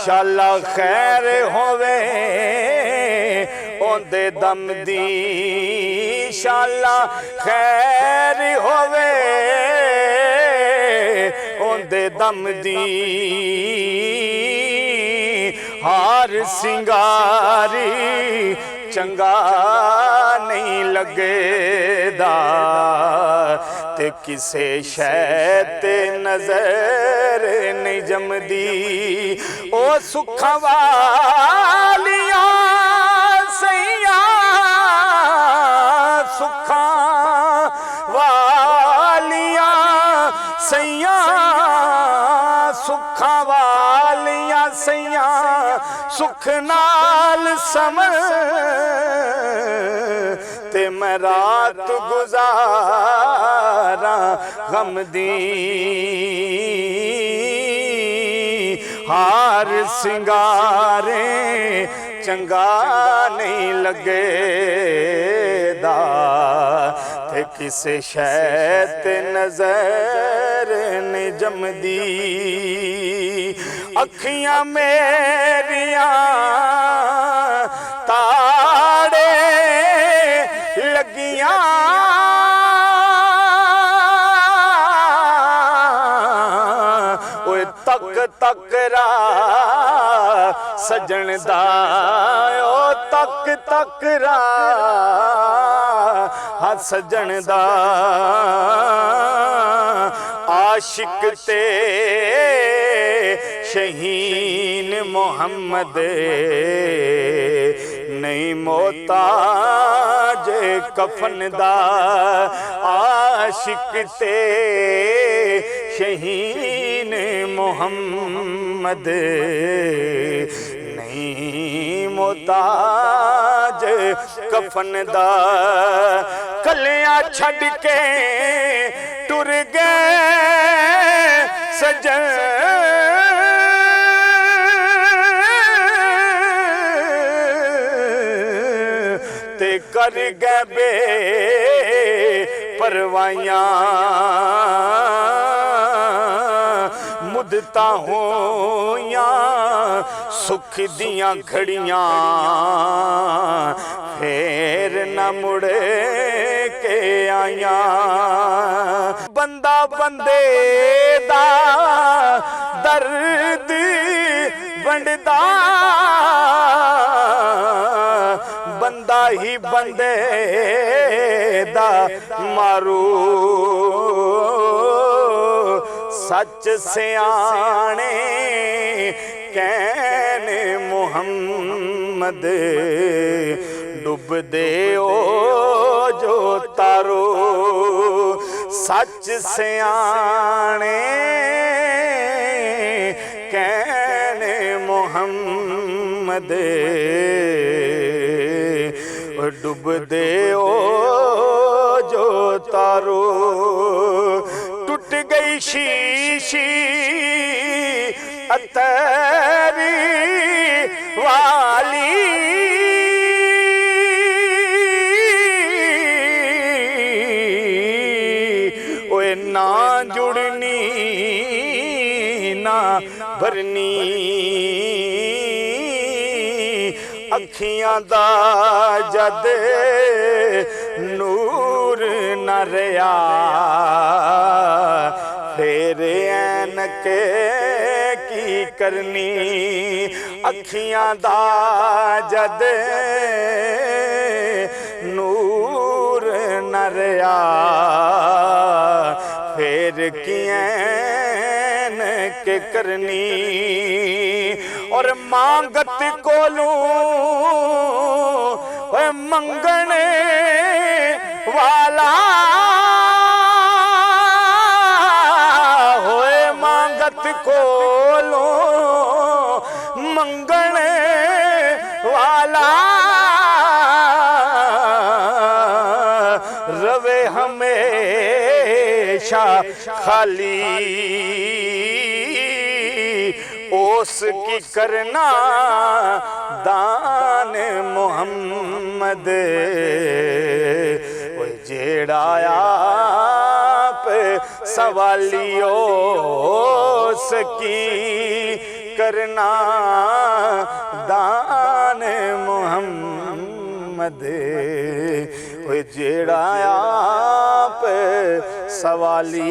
शाला खैर होवे ओंदे दम दी, शाला खैर होवे ओंदे दम दी। हार सिंगारी चंगा नहीं लगेदा ते किसे शै ते नजर नहीं जमदी। ओ सुखा वालियां सैया, सुखा वालियां सैया, सुखा वालियां सैया, सुख नाल समझ ते मैं रात गुजारा गम दी। हार सिंगारे चंगा नहीं लगेदा ते किसे शै ते नजर नहीं जमदी। अखियां मेरियां ताड़े लगियां, ओए तक तक रा सजन दा, ओ तक तक रा सजन दा। आशिक ते शहीन मोहम्मद नहीं मोहताज कफन दा। आशिक ते शहीन मोहम्मद नहीं मोहताज कफन दा। कलियां छड़ के टुर गए सजन, ते कर गए बे परवाइयां। मुदता होइयां सुख दियां घड़ियां, फेर न मुड़ के आया। बंदा बंदे दा दर्द वंडदा, बंदा ही बंदे दा मारू। सच सियाने कहने मुहम्मद, डुब दे ओ जो तारो। सच सियाने कहने मुहम्मद, डुब दे ओ जो तारो। टूट गई शीशी अतरी वाली, ओए ना जुड़नी ना भरनी। अखियां दा जद नूर न रहा, फेर ऐनक की करनी। अखियां दा जद नूर न रहा, फेर की ऐनक करनी। और मांगत कोलूं मंगने वाला, होए मांगत कोलों मंगने वाला। रवे हमेशा खाली, ओस की करना दान मोहम्मद। वो जेड़ा आप सवालियो सकी करना दान मुहम्मद ओए जेड़ा आप सवाली